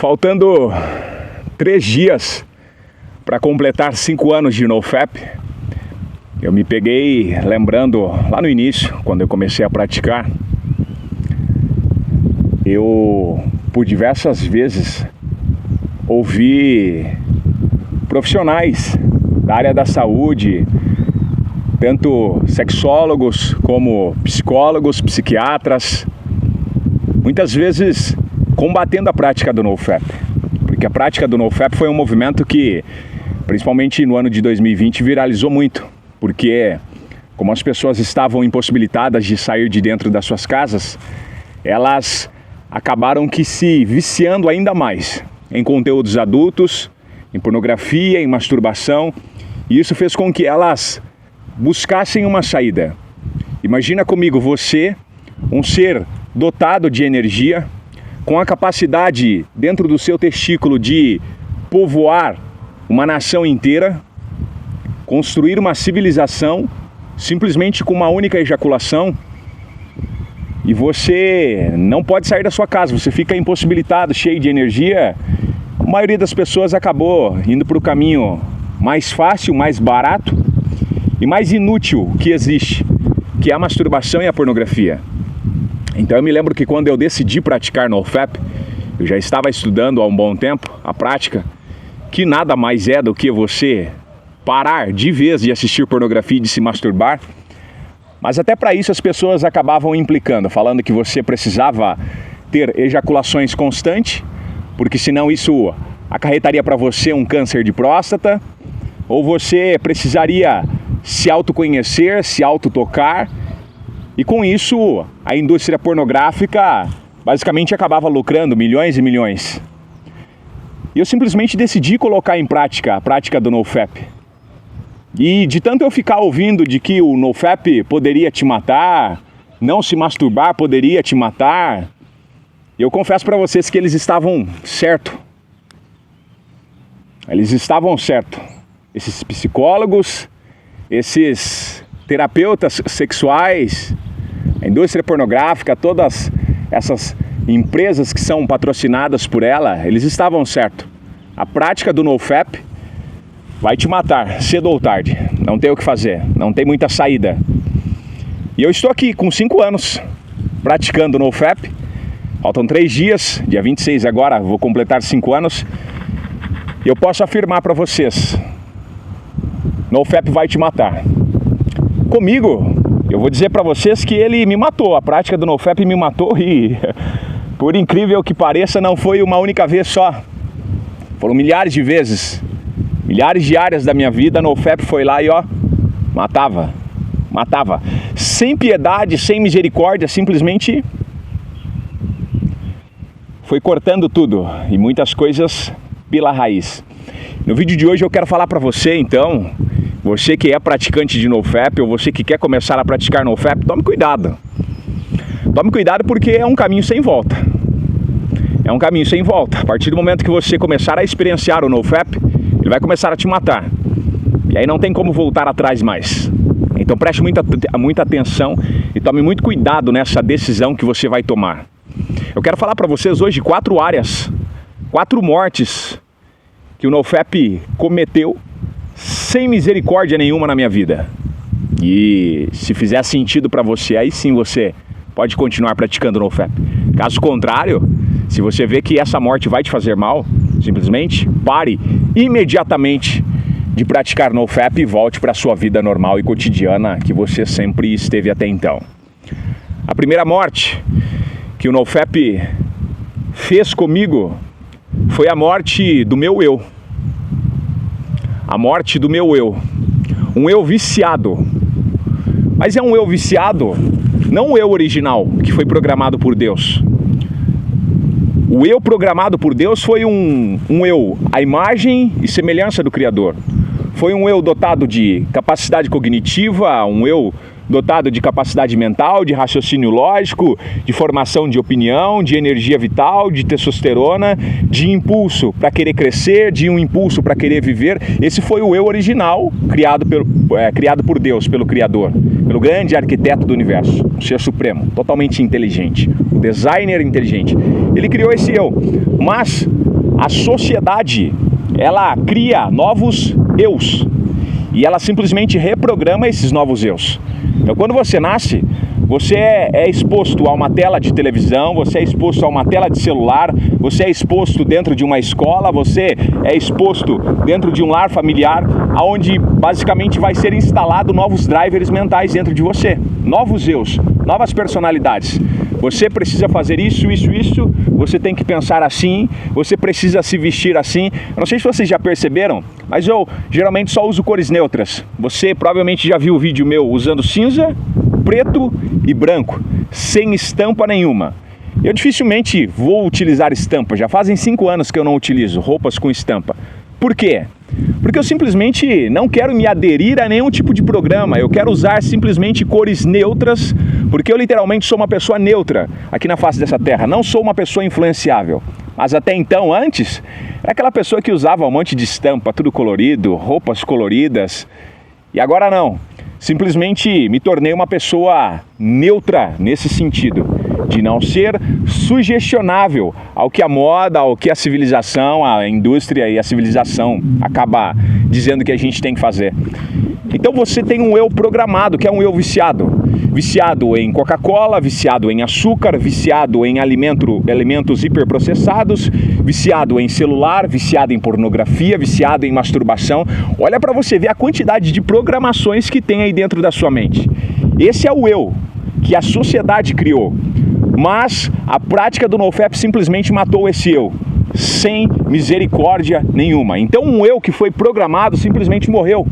Faltando 3 dias para completar 5 anos de NoFap, eu me peguei lembrando lá no início, quando eu comecei a praticar, eu por diversas vezes ouvi profissionais da área da saúde, tanto sexólogos como psicólogos, psiquiatras, muitas vezes combatendo a prática do NoFap, porque a prática do NoFap foi um movimento que, principalmente no ano de 2020, viralizou muito, porque como as pessoas estavam impossibilitadas de sair de dentro das suas casas, elas acabaram que se viciando ainda mais em conteúdos adultos, em pornografia, em masturbação, e isso fez com que elas buscassem uma saída. Imagina comigo você, um ser dotado de energia, com a capacidade dentro do seu testículo de povoar uma nação inteira, construir uma civilização simplesmente com uma única ejaculação, e você não pode sair da sua casa, você fica impossibilitado, cheio de energia. A maioria das pessoas acabou indo para o caminho mais fácil, mais barato e mais inútil que existe, que é a masturbação e a pornografia. Então eu me lembro que quando eu decidi praticar NoFap, eu já estava estudando há um bom tempo a prática, que nada mais é do que você parar de vez de assistir pornografia e de se masturbar. Mas até para isso as pessoas acabavam implicando, falando que você precisava ter ejaculações constantes, porque senão isso acarretaria para você um câncer de próstata, ou você precisaria se autoconhecer, se autotocar, e com isso a indústria pornográfica basicamente acabava lucrando milhões e milhões. E eu simplesmente decidi colocar em prática a prática do NoFap. E de tanto eu ficar ouvindo de que o NoFap poderia te matar, não se masturbar poderia te matar, eu confesso para vocês que eles estavam certo. Eles estavam certo. Esses psicólogos, esses terapeutas sexuais, a indústria pornográfica, todas essas empresas que são patrocinadas por ela, eles estavam certo. A prática do NoFap vai te matar, cedo ou tarde. Não tem o que fazer, não tem muita saída. E eu estou aqui com 5 anos praticando NoFap. Faltam 3 dias, dia 26 agora, vou completar 5 anos. E eu posso afirmar para vocês, NoFap vai te matar. Comigo, eu vou dizer para vocês que ele me matou, a prática do NoFap me matou e, por incrível que pareça, não foi uma única vez só. Foram milhares de vezes, milhares de áreas da minha vida, NoFap foi lá e matava. Sem piedade, sem misericórdia, simplesmente foi cortando tudo e muitas coisas pela raiz. No vídeo de hoje eu quero falar para você, então, você que é praticante de NoFap ou você que quer começar a praticar NoFap, tome cuidado. Tome cuidado porque é um caminho sem volta. É um caminho sem volta. A partir do momento que você começar a experienciar o NoFap, ele vai começar a te matar. E aí não tem como voltar atrás mais. Então preste muita atenção e tome muito cuidado nessa decisão que você vai tomar. Eu quero falar para vocês hoje 4 áreas, 4 mortes que o NoFap cometeu sem misericórdia nenhuma na minha vida. E se fizer sentido para você, aí sim você pode continuar praticando o NoFap. Caso contrário, se você vê que essa morte vai te fazer mal, simplesmente pare imediatamente de praticar NoFap e volte para a sua vida normal e cotidiana que você sempre esteve até então. A primeira morte que o NoFap fez comigo foi a morte do meu eu. A morte do meu eu. Um eu viciado. Mas é um eu viciado, não o eu original, que foi programado por Deus. O eu programado por Deus foi um eu à imagem e semelhança do Criador. Foi um eu dotado de capacidade cognitiva, um eu dotado de capacidade mental, de raciocínio lógico, de formação de opinião, de energia vital, de testosterona, de impulso para querer crescer, de um impulso para querer viver. Esse foi o eu original, criado por Deus, pelo Criador, pelo grande arquiteto do universo, o Ser Supremo, totalmente inteligente, o designer inteligente. Ele criou esse eu, mas a sociedade, ela cria novos eus e ela simplesmente reprograma esses novos eus. Então, quando você nasce, você é exposto a uma tela de televisão, você é exposto a uma tela de celular, você é exposto dentro de uma escola, você é exposto dentro de um lar familiar, onde basicamente vai ser instalado novos drivers mentais dentro de você, novos eus, novas personalidades. Você precisa fazer isso, você tem que pensar assim, você precisa se vestir assim. Eu não sei se vocês já perceberam, mas eu geralmente só uso cores neutras. Você provavelmente já viu o vídeo meu usando cinza, preto e branco, sem estampa nenhuma. Eu dificilmente vou utilizar estampa, já fazem 5 anos que eu não utilizo roupas com estampa. Por quê? Porque eu simplesmente não quero me aderir a nenhum tipo de programa, eu quero usar simplesmente cores neutras, porque eu literalmente sou uma pessoa neutra aqui na face dessa terra, não sou uma pessoa influenciável. Mas até então, antes, era aquela pessoa que usava um monte de estampa, tudo colorido, roupas coloridas, e agora não. Simplesmente me tornei uma pessoa neutra nesse sentido, de não ser sugestionável ao que a moda, ao que a civilização, a indústria e a civilização acaba dizendo que a gente tem que fazer. Então você tem um eu programado, que é um eu viciado. Viciado em Coca-Cola, viciado em açúcar, viciado em alimentos hiperprocessados, viciado em celular, viciado em pornografia, viciado em masturbação. Olha para você ver a quantidade de programações que tem aí dentro da sua mente. Esse é o eu que a sociedade criou, mas a prática do NoFap simplesmente matou esse eu, sem misericórdia nenhuma. Então um eu que foi programado simplesmente morreu.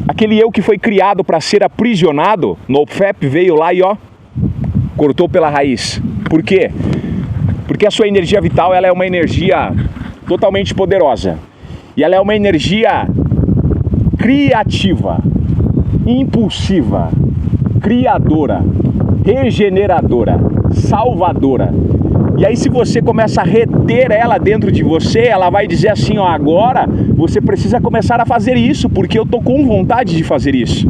Aquele eu que foi criado para ser aprisionado, NoFap veio lá e cortou pela raiz. Por quê? Porque a sua energia vital, ela é uma energia totalmente poderosa. E ela é uma energia criativa, impulsiva, criadora, regeneradora, salvadora. E aí se você começa a reter ela dentro de você, ela vai dizer assim, agora você precisa começar a fazer isso, porque eu estou com vontade de fazer isso.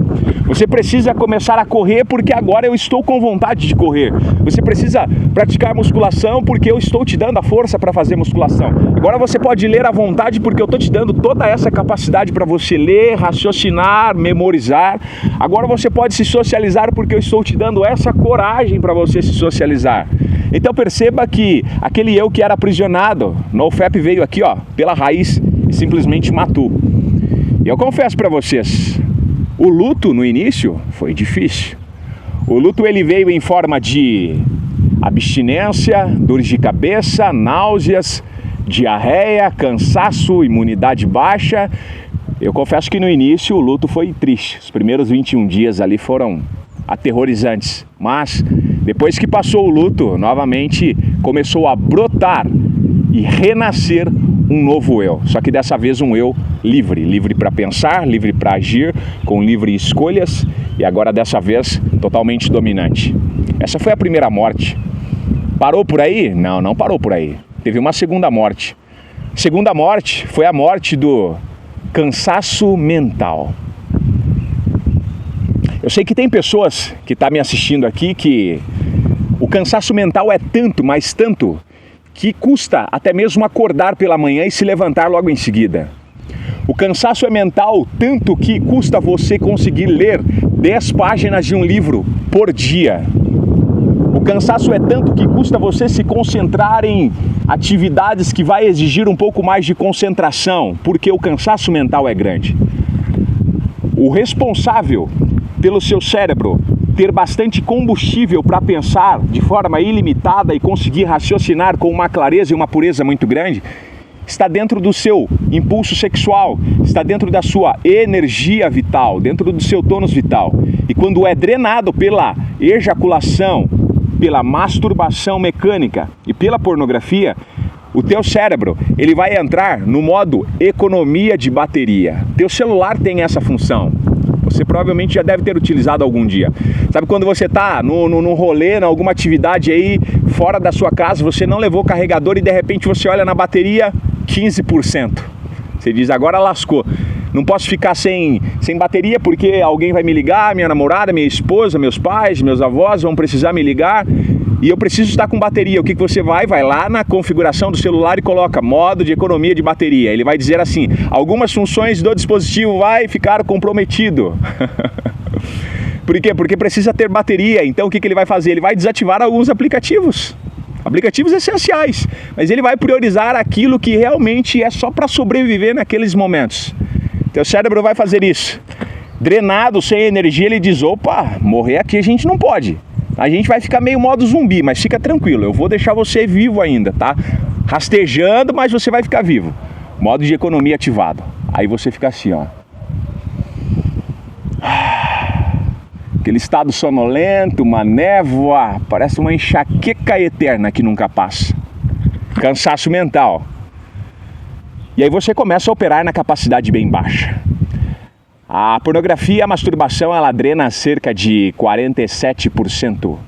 Você precisa começar a correr, porque agora eu estou com vontade de correr. Você precisa praticar musculação, porque eu estou te dando a força para fazer musculação. Agora você pode ler à vontade, porque eu estou te dando toda essa capacidade para você ler, raciocinar, memorizar. Agora você pode se socializar, porque eu estou te dando essa coragem para você se socializar. Então perceba que aquele eu que era aprisionado, NoFap veio aqui pela raiz e simplesmente matou. E eu confesso para vocês, o luto no início foi difícil. O luto ele veio em forma de abstinência, dores de cabeça, náuseas, diarreia, cansaço, imunidade baixa. Eu confesso que no início o luto foi triste. Os primeiros 21 dias ali foram aterrorizantes, mas depois que passou o luto, novamente começou a brotar e renascer um novo eu. Só que dessa vez um eu livre, livre para pensar, livre para agir, com livre escolhas, e agora dessa vez totalmente dominante. Essa foi a primeira morte. Parou por aí? Não, não parou por aí. Teve uma segunda morte. A segunda morte foi a morte do cansaço mental. Eu sei que tem pessoas que estão me assistindo aqui que o cansaço mental é tanto, mas tanto, que custa até mesmo acordar pela manhã e se levantar logo em seguida. O cansaço é mental tanto que custa você conseguir ler 10 páginas de um livro por dia. O cansaço é tanto que custa você se concentrar em atividades que vai exigir um pouco mais de concentração, porque o cansaço mental é grande. O responsável pelo seu cérebro ter bastante combustível para pensar de forma ilimitada e conseguir raciocinar com uma clareza e uma pureza muito grande, está dentro do seu impulso sexual, está dentro da sua energia vital, dentro do seu tônus vital. E quando é drenado pela ejaculação, pela masturbação mecânica e pela pornografia, o teu cérebro ele vai entrar no modo economia de bateria. Teu celular tem essa função. Você provavelmente já deve ter utilizado algum dia. Sabe quando você está no rolê, em alguma atividade aí, fora da sua casa, você não levou o carregador e de repente você olha na bateria, 15%. Você diz, agora lascou. Não posso ficar sem bateria porque alguém vai me ligar, minha namorada, minha esposa, meus pais, meus avós vão precisar me ligar e eu preciso estar com bateria. O que você vai? Vai lá na configuração do celular e coloca modo de economia de bateria. Ele vai dizer assim, algumas funções do dispositivo vai ficar comprometido. Por quê? Porque precisa ter bateria. Então o que ele vai fazer? Ele vai desativar alguns aplicativos essenciais, mas ele vai priorizar aquilo que realmente é só para sobreviver naqueles momentos. Teu cérebro vai fazer isso. Drenado, sem energia, ele diz, opa, morrer aqui a gente não pode. A gente vai ficar meio modo zumbi, mas fica tranquilo, eu vou deixar você vivo ainda, tá? Rastejando, mas você vai ficar vivo. Modo de economia ativado. Aí você fica assim, ó. Aquele estado sonolento, uma névoa, parece uma enxaqueca eterna que nunca passa. Cansaço mental. E aí você começa a operar na capacidade bem baixa. A pornografia e a masturbação, ela drena cerca de 47%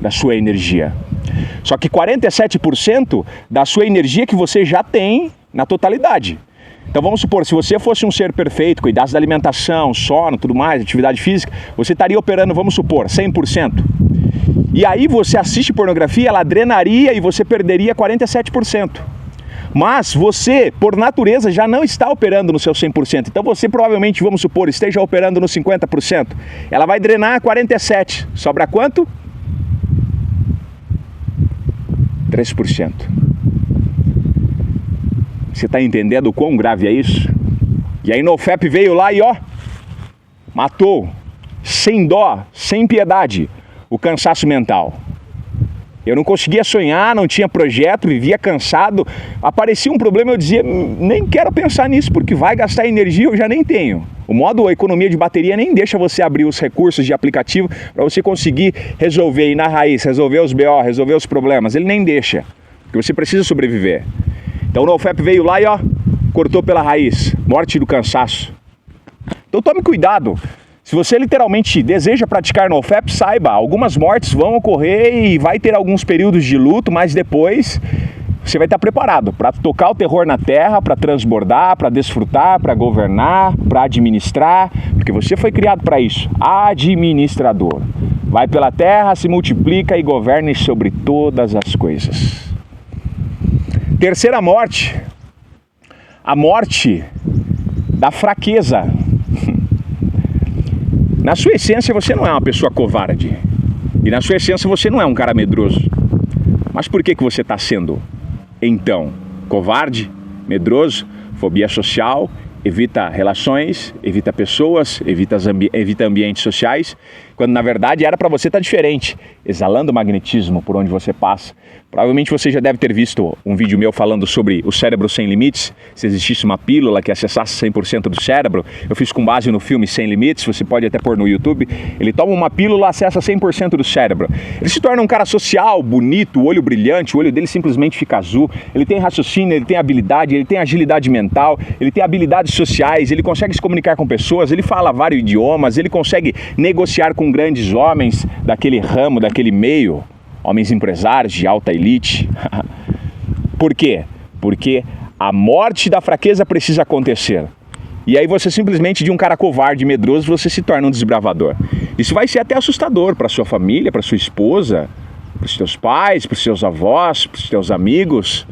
da sua energia. Só que 47% da sua energia que você já tem na totalidade. Então vamos supor, se você fosse um ser perfeito, cuidasse da alimentação, sono, tudo mais, atividade física, você estaria operando, vamos supor, 100%. E aí você assiste pornografia, ela drenaria e você perderia 47%. Mas você, por natureza, já não está operando no seu 100%. Então você provavelmente, vamos supor, esteja operando no 50%. Ela vai drenar 47%. Sobra quanto? 3%. Você está entendendo o quão grave é isso? E aí NoFap veio lá e ó, matou, sem dó, sem piedade, o cansaço mental. Eu não conseguia sonhar, não tinha projeto, vivia cansado. Aparecia um problema, eu dizia, nem quero pensar nisso, porque vai gastar energia, eu já nem tenho. O modo economia de bateria nem deixa você abrir os recursos de aplicativo para você conseguir resolver, ir na raiz, resolver os BO, resolver os problemas. Ele nem deixa, porque você precisa sobreviver. Então o NoFap veio lá e ó, cortou pela raiz, morte do cansaço. Então tome cuidado. Se você literalmente deseja praticar NoFap, saiba, algumas mortes vão ocorrer e vai ter alguns períodos de luto, mas depois você vai estar preparado para tocar o terror na terra, para transbordar, para desfrutar, para governar, para administrar, porque você foi criado para isso, administrador. Vai pela terra, se multiplica e governe sobre todas as coisas. Terceira morte, a morte da fraqueza. Na sua essência você não é uma pessoa covarde. E na sua essência você não é um cara medroso. Mas por que você está sendo, então, covarde, medroso, fobia social, evita relações, evita pessoas, evita ambientes sociais, quando na verdade era para você estar diferente, exalando magnetismo por onde você passa. Provavelmente você já deve ter visto um vídeo meu falando sobre o cérebro sem limites, se existisse uma pílula que acessasse 100% do cérebro. Eu fiz com base no filme Sem Limites, você pode até pôr no YouTube. Ele toma uma pílula, acessa 100% do cérebro. Ele se torna um cara social, bonito, olho brilhante, o olho dele simplesmente fica azul. Ele tem raciocínio, ele tem habilidade, ele tem agilidade mental, ele tem habilidades sociais, ele consegue se comunicar com pessoas, ele fala vários idiomas, ele consegue negociar com grandes homens daquele ramo, daquele meio, homens empresários de alta elite. Por quê? Porque a morte da fraqueza precisa acontecer. E aí você simplesmente, de um cara covarde e medroso, você se torna um desbravador. Isso vai ser até assustador para sua família, para sua esposa, para os teus pais, para os seus avós, para os teus amigos.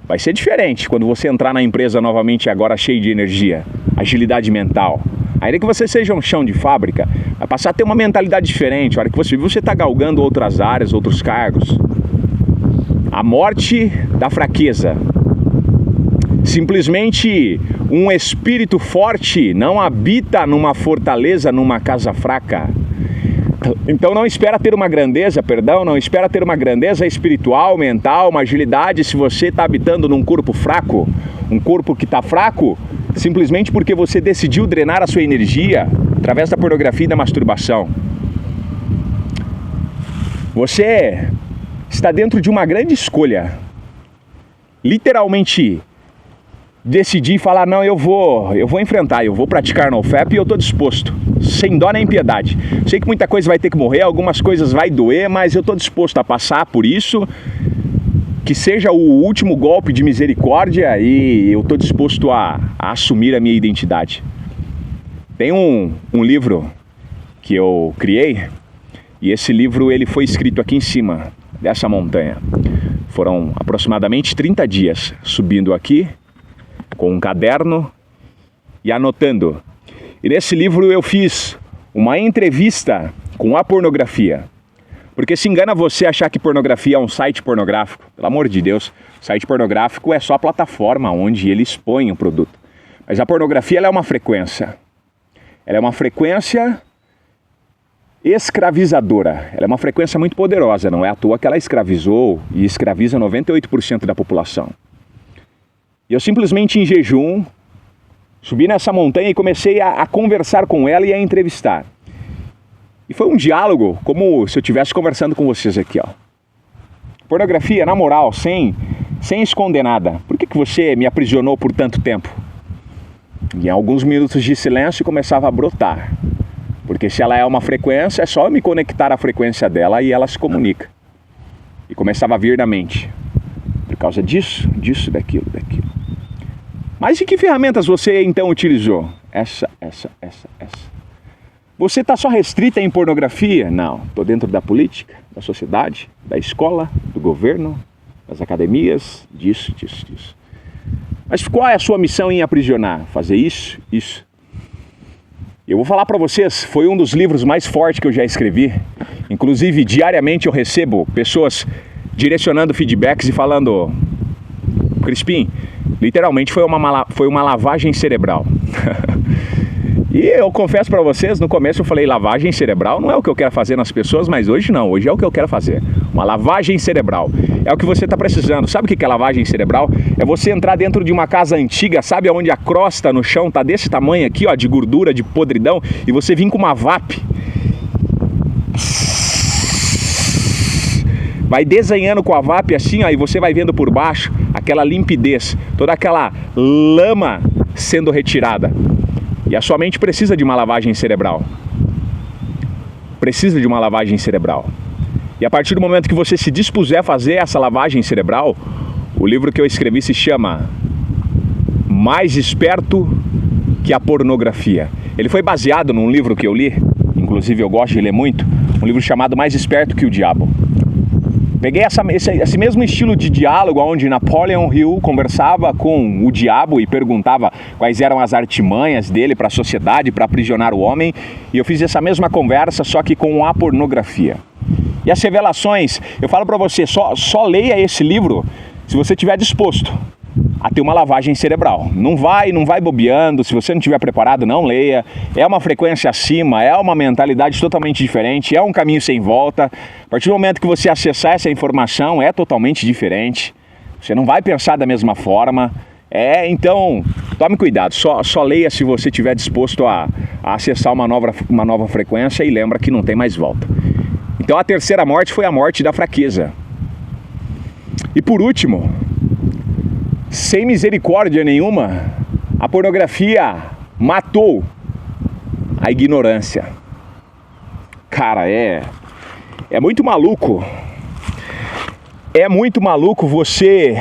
Vai ser diferente quando você entrar na empresa novamente agora cheio de energia, agilidade mental. Ainda que você seja um chão de fábrica, vai passar a ter uma mentalidade diferente. A hora que você viu, você está galgando outras áreas, outros cargos. A morte da fraqueza. Simplesmente um espírito forte não habita numa fortaleza, numa casa fraca. Então não espera ter uma grandeza, não espera ter uma grandeza espiritual, mental, uma agilidade se você está habitando num corpo fraco. Um corpo que está fraco simplesmente porque você decidiu drenar a sua energia através da pornografia e da masturbação. Você está dentro de uma grande escolha. Literalmente decidir e falar, não, eu vou enfrentar, eu vou praticar NoFap e eu estou disposto, sem dó nem piedade. Sei que muita coisa vai ter que morrer, algumas coisas vai doer, mas eu estou disposto a passar por isso que seja o último golpe de misericórdia e eu estou disposto a assumir a minha identidade. Tem um livro que eu criei e esse livro ele foi escrito aqui em cima dessa montanha. Foram aproximadamente 30 dias subindo aqui com um caderno e anotando. E nesse livro eu fiz uma entrevista com a pornografia. Porque se engana você achar que pornografia é um site pornográfico. Pelo amor de Deus, site pornográfico é só a plataforma onde ele expõe o produto. Mas a pornografia ela é uma frequência. Ela é uma frequência escravizadora. Ela é uma frequência muito poderosa. Não é à toa que ela escravizou e escraviza 98% da população. E eu simplesmente em jejum subi nessa montanha e comecei a conversar com ela e a entrevistar. E foi um diálogo como se eu estivesse conversando com vocês aqui, ó. Pornografia, na moral, sem esconder nada. Por que você me aprisionou por tanto tempo? E em alguns minutos de silêncio começava a brotar. Porque se ela é uma frequência, é só eu me conectar à frequência dela e ela se comunica. E começava a vir na mente. Por causa disso, daquilo. Mas e que ferramentas você então utilizou? Essa. Você está só restrita em pornografia? Não. Estou dentro da política, da sociedade, da escola, do governo, das academias, disso. Mas qual é a sua missão em aprisionar? Fazer isso. Eu vou falar para vocês, foi um dos livros mais fortes que eu já escrevi. Inclusive, diariamente eu recebo pessoas direcionando feedbacks e falando: Crispim, literalmente foi uma lavagem cerebral. E eu confesso para vocês, no começo eu falei, lavagem cerebral não é o que eu quero fazer nas pessoas, mas hoje não, hoje é o que eu quero fazer. Uma lavagem cerebral. É o que você está precisando. Sabe o que é lavagem cerebral? É você entrar dentro de uma casa antiga, sabe onde a crosta no chão tá desse tamanho aqui, ó, de gordura, de podridão, e você vir com uma VAP. Vai desenhando com a VAP assim, ó, e você vai vendo por baixo aquela limpidez, toda aquela lama sendo retirada. E a sua mente precisa de uma lavagem cerebral. Precisa de uma lavagem cerebral. E a partir do momento que você se dispuser a fazer essa lavagem cerebral, o livro que eu escrevi se chama Mais Esperto que a Pornografia. Ele foi baseado num livro que eu li, inclusive eu gosto de ler muito, um livro chamado Mais Esperto que o Diabo. Peguei esse mesmo estilo de diálogo onde Napoleon Hill conversava com o diabo e perguntava quais eram as artimanhas dele para a sociedade, para aprisionar o homem, e eu fiz essa mesma conversa, só que com a pornografia. E as revelações, eu falo para você, só leia esse livro se você estiver disposto a ter uma lavagem cerebral. Não vai bobeando, se você não estiver preparado, não leia. É uma frequência acima, é uma mentalidade totalmente diferente, é um caminho sem volta. A partir do momento que você acessar essa informação, é totalmente diferente. Você não vai pensar da mesma forma. Então, tome cuidado, só leia se você estiver disposto a acessar uma nova frequência e lembra que não tem mais volta. Então a terceira morte foi a morte da fraqueza. E por último, sem misericórdia nenhuma, a pornografia matou a ignorância. Cara, é muito maluco. É muito maluco você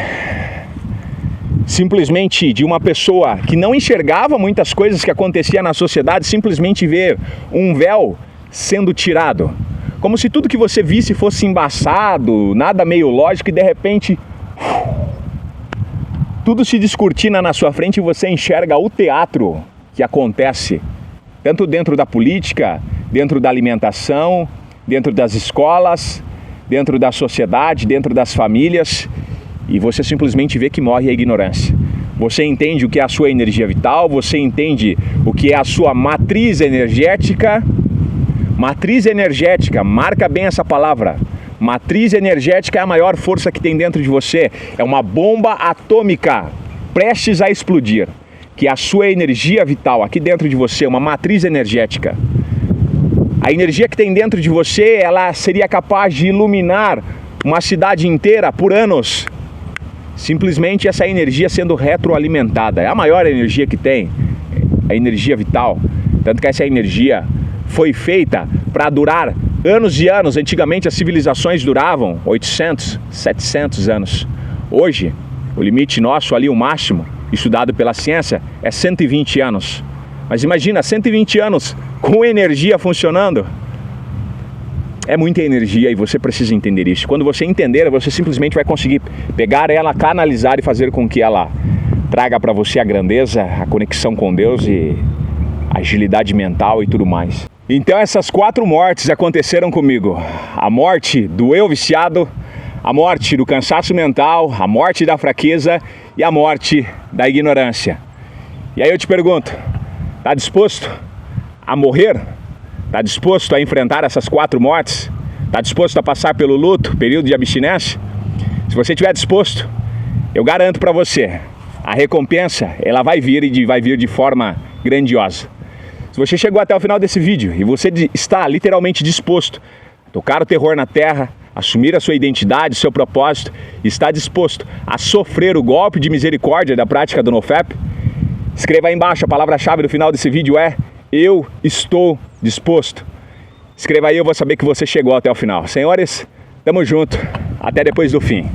simplesmente, de uma pessoa que não enxergava muitas coisas que aconteciam na sociedade, simplesmente ver um véu sendo tirado. Como se tudo que você visse fosse embaçado, nada meio lógico, e de repente tudo se descortina na sua frente e você enxerga o teatro que acontece, tanto dentro da política, dentro da alimentação, dentro das escolas, dentro da sociedade, dentro das famílias, e você simplesmente vê que morre a ignorância. Você entende o que é a sua energia vital, você entende o que é a sua matriz energética. Matriz energética, marca bem essa palavra. Matriz energética é a maior força que tem dentro de você. É uma bomba atômica prestes a explodir, que é a sua energia vital aqui dentro de você, uma matriz energética. A energia que tem dentro de você, ela seria capaz de iluminar uma cidade inteira por anos. Simplesmente essa energia sendo retroalimentada. É a maior energia que tem, a energia vital. Tanto que essa energia foi feita para durar anos e anos. Antigamente as civilizações duravam 800, 700 anos. Hoje, o limite nosso ali, o máximo, estudado pela ciência, é 120 anos. Mas imagina, 120 anos com energia funcionando. É muita energia e você precisa entender isso. Quando você entender, você simplesmente vai conseguir pegar ela, canalizar e fazer com que ela traga para você a grandeza, a conexão com Deus e agilidade mental e tudo mais. Então essas 4 mortes aconteceram comigo. A morte do eu viciado, a morte do cansaço mental, a morte da fraqueza e a morte da ignorância. E aí eu te pergunto, tá disposto a morrer? Tá disposto a enfrentar essas 4 mortes? Tá disposto a passar pelo luto, período de abstinência? Se você estiver disposto, eu garanto para você, a recompensa, ela vai vir e vai vir de forma grandiosa. Se você chegou até o final desse vídeo e você está literalmente disposto a tocar o terror na terra, assumir a sua identidade, o seu propósito, está disposto a sofrer o golpe de misericórdia da prática do NoFap, escreva aí embaixo, a palavra-chave do final desse vídeo é: eu estou disposto. Escreva aí, eu vou saber que você chegou até o final. Senhores, tamo junto. Até depois do fim.